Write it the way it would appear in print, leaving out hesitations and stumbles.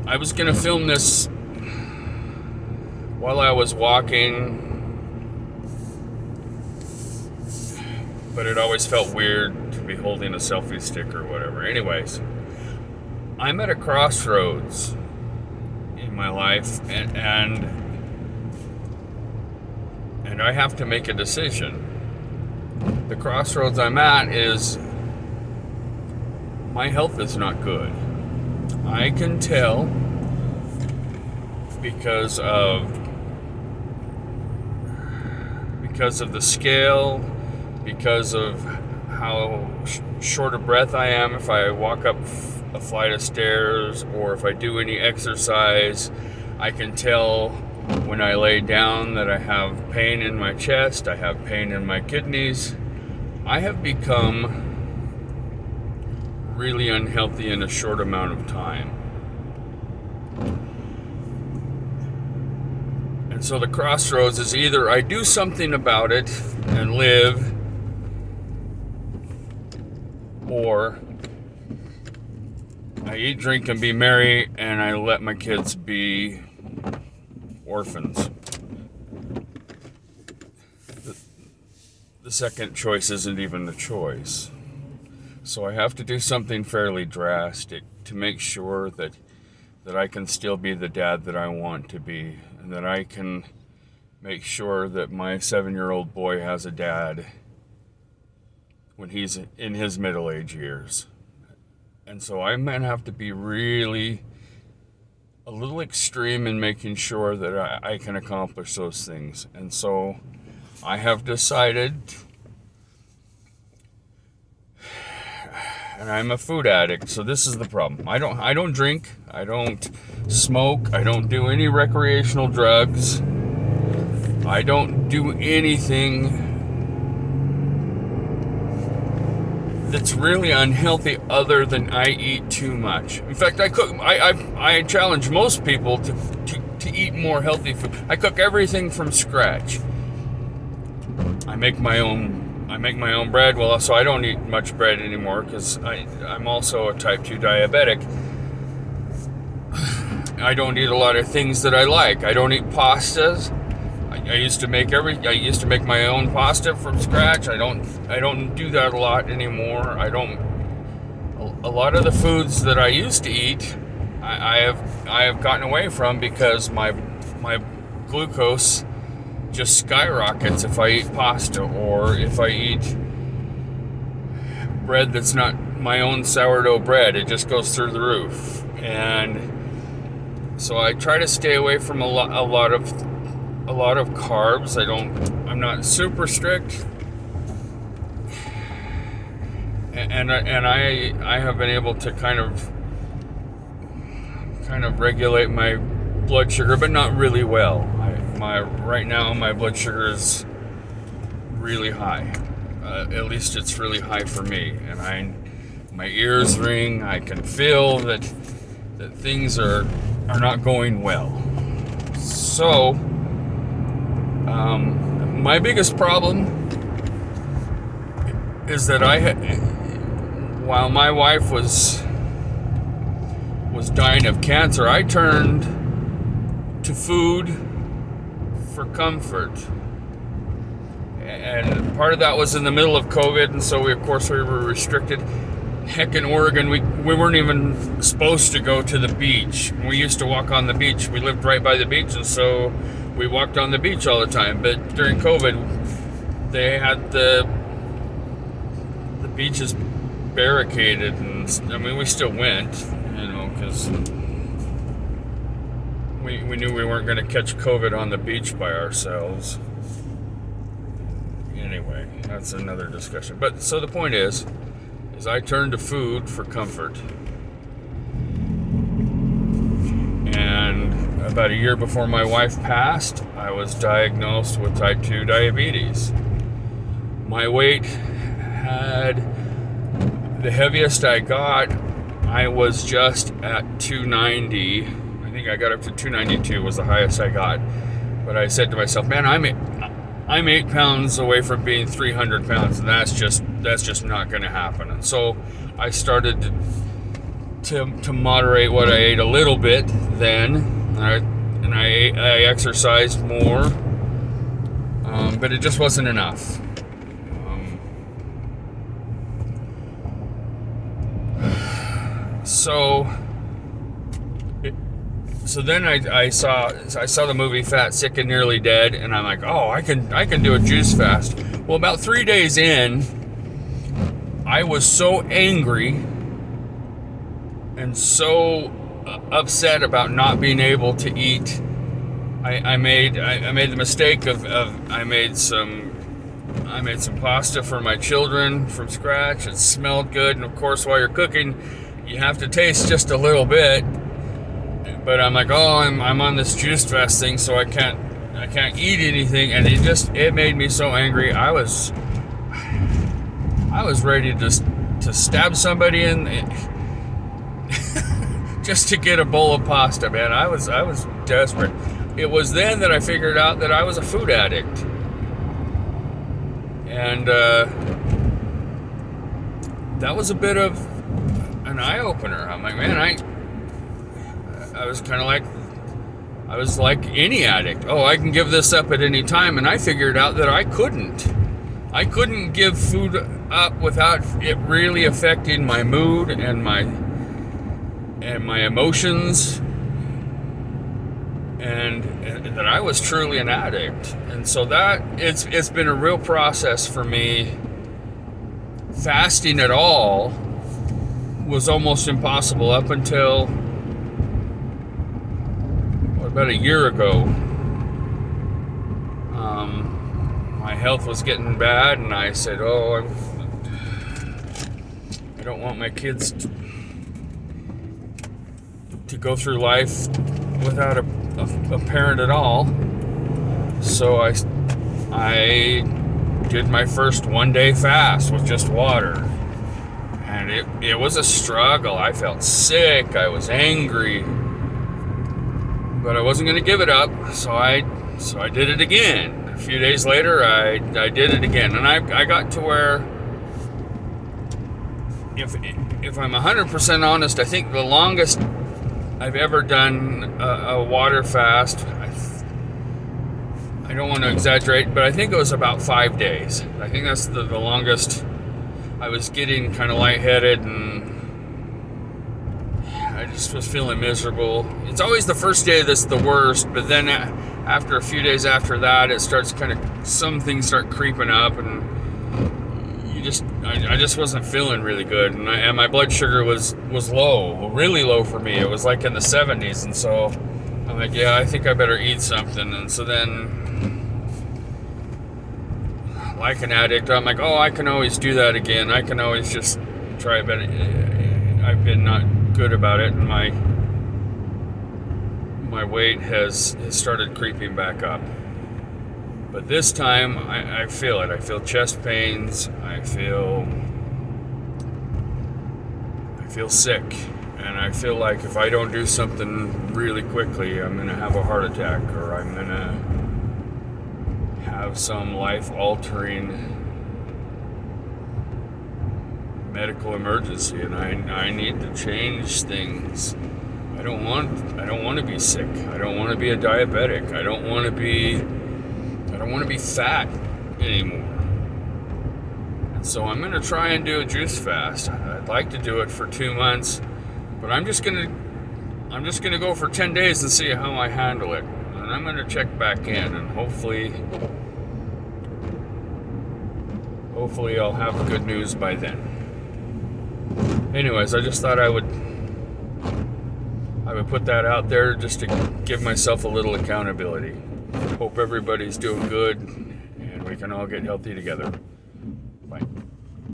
I was going to film this while I was walking, but it always felt weird to be holding a selfie stick or whatever. Anyways, I'm at a crossroads in my life, and I have to make a decision. The crossroads I'm at is my health is not good. I can tell because of the scale, because of how short of breath I am if I walk up a flight of stairs or if I do any exercise. I can tell when I lay down that I have pain in my chest, I have pain in my kidneys. I have become really unhealthy in a short amount of time. And so the crossroads is either I do something about it and live, or I eat, drink, and be merry, and I let my kids be orphans. The second choice isn't even a choice. So I have to do something fairly drastic to make sure that I can still be the dad that I want to be, and that I can make sure that my 7-year-old boy has a dad when he's in his middle age years. And so I'm going to have to be really a little extreme in making sure that I can accomplish those things. And so I have decided, and I'm a food addict, so this is the problem. I don't drink, I don't smoke, I don't do any recreational drugs. I don't do anything that's really unhealthy other than I eat too much. In fact, I cook. I challenge most people to eat more healthy food. I cook everything from scratch. I make my own bread. Well, so I don't eat much bread anymore because I'm also a type 2 diabetic. I don't eat a lot of things that I like. I don't eat pastas. I used to make my own pasta from scratch. I don't do that a lot anymore. A lot of the foods that I used to eat, I have gotten away from because my glucose just skyrockets if I eat pasta or if I eat bread that's not my own sourdough bread. It just goes through the roof. And so I try to stay away from a lot of carbs. I'm not super strict, and I have been able to kind of regulate my blood sugar, but not really well. Right now my blood sugar is really high. At least it's really high for me, and my ears ring. I can feel that things are not going well. So my biggest problem is that while my wife was dying of cancer, I turned to food for comfort. And part of that was in the middle of COVID, and so we were restricted. Heck, in Oregon, we weren't even supposed to go to the beach. We used to walk on the beach. We lived right by the beach, and so we walked on the beach all the time. But during COVID, they had the beaches barricaded, and I mean, we still went, because we knew we weren't going to catch COVID on the beach by ourselves. Anyway, that's another discussion. But so the point is I turned to food for comfort. And about a year before my wife passed, I was diagnosed with type 2 diabetes. My weight had the heaviest I got, I was just at 290. I think I got up to 292 was the highest I got. But I said to myself, man, I'm 8 pounds away from being 300 pounds, and that's just not going to happen. And so I started to moderate what I ate a little bit then, and I exercised more, but it just wasn't enough. So then I saw the movie Fat, Sick, and Nearly Dead, and I'm like, oh, I can do a juice fast. Well, about 3 days in, I was so angry and so upset about not being able to eat. I made the mistake of I made some pasta for my children from scratch. It smelled good, and of course, while you're cooking, you have to taste just a little bit. But I'm like, oh, I'm on this juice fast thing, so I can't eat anything, and it made me so angry. I was ready to stab somebody in just to get a bowl of pasta, man. I was desperate. It was then that I figured out that I was a food addict, and that was a bit of an eye opener. I'm like, man, I was kind of like, I was like any addict. Oh, I can give this up at any time. And I figured out that I couldn't give food up without it really affecting my mood and my emotions, and that I was truly an addict. And so that it's been a real process for me. Fasting at all was almost impossible up until about a year ago. My health was getting bad, and I said, oh, I don't want my kids to go through life without a parent at all. So I did my first 1-day fast with just water, and it was a struggle. I felt sick, I was angry, but I wasn't going to give it up, so I did it again. A few days later, I did it again, and I got to where, if I'm 100% honest, I think the longest I've ever done a water fast, I don't want to exaggerate, but I think it was about 5 days. I think that's the longest. I was getting kind of lightheaded, and I just was feeling miserable. It's always the first day that's the worst, but then after a few days after that, it starts some things start creeping up, and I just wasn't feeling really good, and my blood sugar was low, really low for me. It was like in the 70s, and so I'm like, yeah, I think I better eat something. And so then, like an addict, I'm like, oh, I can always do that again. I can always just try it, but I've been not good about it, and my weight has started creeping back up. But this time I feel it. I feel chest pains, I feel sick, and I feel like if I don't do something really quickly, I'm gonna have a heart attack, or I'm gonna have some life-altering medical emergency, and I need to change things. I don't want to be sick. I don't want to be a diabetic. I don't want to be fat anymore. And so I'm going to try and do a juice fast. I'd like to do it for 2 months, but I'm just going to go for 10 days and see how I handle it. And I'm going to check back in, and hopefully I'll have good news by then. Anyways, I just thought I would put that out there just to give myself a little accountability. Hope everybody's doing good, and we can all get healthy together.